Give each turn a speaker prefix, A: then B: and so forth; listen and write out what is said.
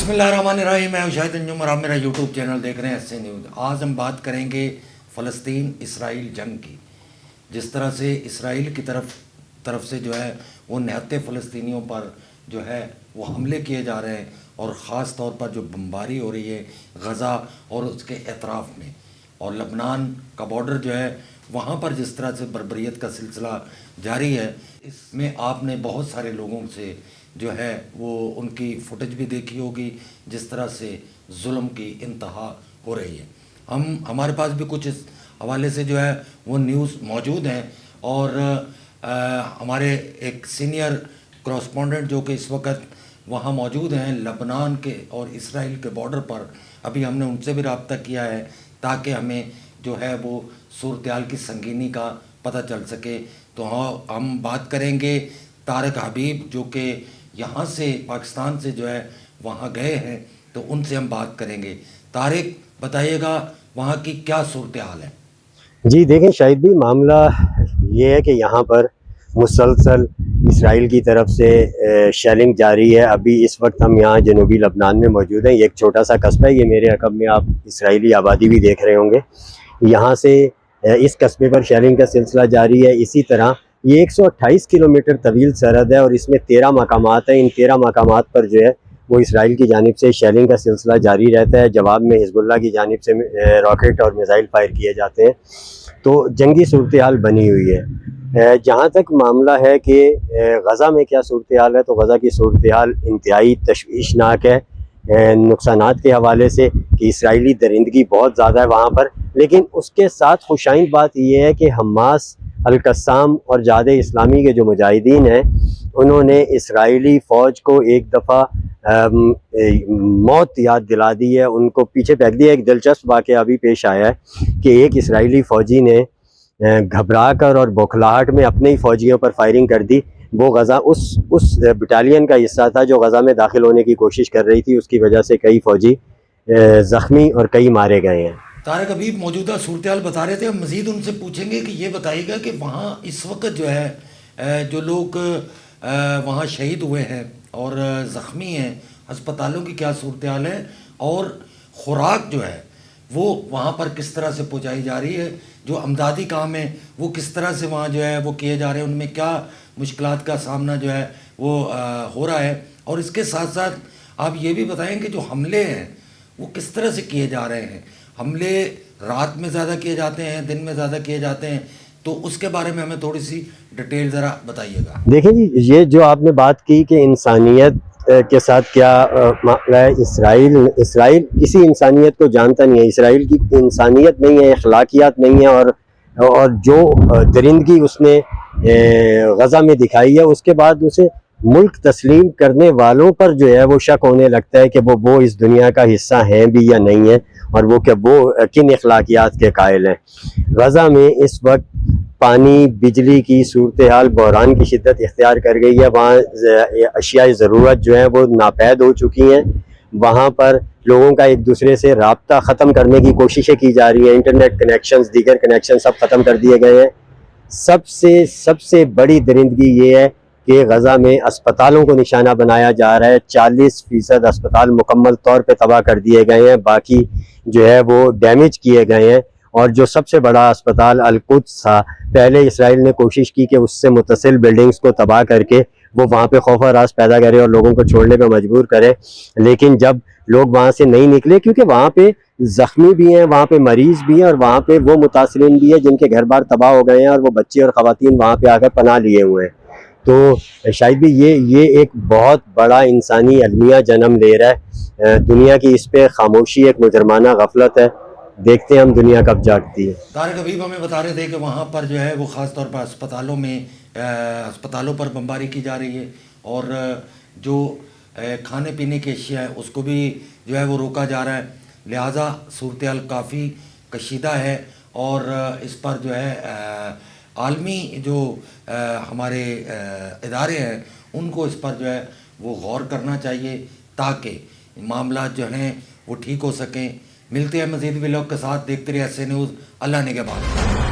A: بسم اللہ الرحمن الرحیم. میں شاہد انجم اور آپ میرا یوٹیوب چینل دیکھ رہے ہیں ایس اے نیوز. آج ہم بات کریں گے فلسطین اسرائیل جنگ کی. جس طرح سے اسرائیل کی طرف سے جو ہے وہ نہتے فلسطینیوں پر جو ہے وہ حملے کیے جا رہے ہیں، اور خاص طور پر جو بمباری ہو رہی ہے غزہ اور اس کے اطراف میں، اور لبنان کا بارڈر جو ہے وہاں پر جس طرح سے بربریت کا سلسلہ جاری ہے. اس میں آپ نے بہت سارے لوگوں سے جو ہے وہ ان کی فوٹیج بھی دیکھی ہوگی، جس طرح سے ظلم کی انتہا ہو رہی ہے. ہمارے پاس بھی کچھ اس حوالے سے جو ہے وہ نیوز موجود ہیں، اور ہمارے ایک سینئر کراسپونڈنٹ جو کہ اس وقت وہاں موجود ہیں لبنان کے اور اسرائیل کے بارڈر پر، ابھی ہم نے ان سے بھی رابطہ کیا ہے تاکہ ہمیں جو ہے وہ صورتحال کی سنگینی کا پتہ چل سکے. تو ہم بات کریں گے طارق حبیب جو کہ یہاں سے پاکستان سے جو ہے وہاں گئے ہیں، تو ان سے ہم بات کریں گے. طارق بتائیے گا وہاں کی کیا صورتحال ہے؟
B: جی دیکھیں شاہد بھی، معاملہ یہ ہے کہ یہاں پر مسلسل اسرائیل کی طرف سے شیلنگ جاری ہے. ابھی اس وقت ہم یہاں جنوبی لبنان میں موجود ہیں. یہ ایک چھوٹا سا قصبہ ہے، یہ میرے عقب میں آپ اسرائیلی آبادی بھی دیکھ رہے ہوں گے. یہاں سے اس قصبے پر شیلنگ کا سلسلہ جاری ہے. اسی طرح یہ 128 کلومیٹر طویل سرحد ہے اور اس میں 13 مقامات ہیں. ان 13 مقامات پر جو ہے وہ اسرائیل کی جانب سے شیلنگ کا سلسلہ جاری رہتا ہے. جواب میں حزب اللہ کی جانب سے راکٹ اور میزائل فائر کیے جاتے ہیں. تو جنگی صورتحال بنی ہوئی ہے. جہاں تک معاملہ ہے کہ غزہ میں کیا صورتحال ہے، تو غزہ کی صورتحال انتہائی تشویشناک ہے نقصانات کے حوالے سے، کہ اسرائیلی درندگی بہت زیادہ ہے وہاں پر. لیکن اس کے ساتھ خوشائند بات یہ ہے کہ حماس، القسام اور جہاد اسلامی کے جو مجاہدین ہیں، انہوں نے اسرائیلی فوج کو ایک دفعہ موت یاد دلا دی ہے، ان کو پیچھے پھینک دیا. ایک دلچسپ واقعہ ابھی پیش آیا ہے کہ ایک اسرائیلی فوجی نے گھبرا کر اور بوکھلاہٹ میں اپنے ہی فوجیوں پر فائرنگ کر دی. وہ غزہ اس بٹالین کا حصہ تھا جو غزہ میں داخل ہونے کی کوشش کر رہی تھی. اس کی وجہ سے کئی فوجی زخمی اور کئی مارے گئے ہیں.
A: طارق حبیب موجودہ صورتحال بتا رہے تھے. ہم مزید ان سے پوچھیں گے کہ یہ بتائیے گا کہ وہاں اس وقت جو ہے جو لوگ وہاں شہید ہوئے ہیں اور زخمی ہیں، ہسپتالوں کی کیا صورتحال ہے، اور خوراک جو ہے وہ وہاں پر کس طرح سے پہنچائی جا رہی ہے، جو امدادی کام ہے وہ کس طرح سے وہاں جو ہے وہ کیے جا رہے ہیں، ان میں کیا مشکلات کا سامنا جو ہے وہ ہو رہا ہے. اور اس کے ساتھ ساتھ آپ یہ بھی بتائیں کہ جو حملے ہیں وہ کس طرح سے کیے جا رہے ہیں. حملے رات میں زیادہ کیے جاتے ہیں، دن میں زیادہ کیے جاتے ہیں، تو اس کے بارے میں ہمیں تھوڑی سی ڈیٹیل ذرا بتائیے گا.
B: دیکھیں جی، یہ جو آپ نے بات کی کہ انسانیت کے ساتھ کیا معاملہ ہے، اسرائیل کسی انسانیت کو جانتا نہیں ہے. اسرائیل کی انسانیت نہیں ہے، اخلاقیات نہیں ہے، اور جو درندگی اس نے غزہ میں دکھائی ہے، اس کے بعد اسے ملک تسلیم کرنے والوں پر جو ہے وہ شک ہونے لگتا ہے کہ وہ اس دنیا کا حصہ ہیں بھی یا نہیں ہیں، اور وہ کن اخلاقیات کے قائل ہیں. غزہ میں اس وقت پانی، بجلی کی صورتحال بحران کی شدت اختیار کر گئی ہے. وہاں اشیاء ضرورت جو ہیں وہ ناپید ہو چکی ہیں. وہاں پر لوگوں کا ایک دوسرے سے رابطہ ختم کرنے کی کوششیں کی جا رہی ہیں. انٹرنیٹ کنیکشنز، دیگر کنیکشن سب ختم کر دیے گئے ہیں. سب سے بڑی درندگی یہ ہے کہ غزہ میں اسپتالوں کو نشانہ بنایا جا رہا ہے. 40% اسپتال مکمل طور پہ تباہ کر دیے گئے ہیں، باقی جو ہے وہ ڈیمیج کیے گئے ہیں. اور جو سب سے بڑا اسپتال القدس تھا، پہلے اسرائیل نے کوشش کی کہ اس سے متصل بلڈنگز کو تباہ کر کے وہ وہاں پہ خوف و ہراس پیدا کرے اور لوگوں کو چھوڑنے پہ مجبور کرے. لیکن جب لوگ وہاں سے نہیں نکلے، کیونکہ وہاں پہ زخمی بھی ہیں، وہاں پہ مریض بھی ہیں، اور وہاں پہ وہ متاثرین بھی ہیں جن کے گھر بار تباہ ہو گئے ہیں، اور وہ بچے اور خواتین وہاں پہ آ کر پناہ لیے ہوئے ہیں. تو شاید بھی یہ ایک بہت بڑا انسانی المیہ جنم لے رہا ہے. دنیا کی اس پہ خاموشی ایک مجرمانہ غفلت ہے. دیکھتے ہیں ہم دنیا کب جاگتی ہے.
A: طارق حبیب ہمیں بتا رہے تھے کہ وہاں پر جو ہے وہ خاص طور پر اسپتالوں پر بمباری کی جا رہی ہے، اور جو کھانے پینے کی اشیاء ہیں اس کو بھی جو ہے وہ روکا جا رہا ہے. لہٰذا صورتحال کافی کشیدہ ہے، اور اس پر جو ہے عالمی جو ہمارے ادارے ہیں ان کو اس پر جو ہے وہ غور کرنا چاہیے تاکہ معاملات جو ہیں وہ ٹھیک ہو سکیں. ملتے ہیں مزید ولاگ کے ساتھ. دیکھتے رہیے ایس اے نیوز. اللہ نگہبان.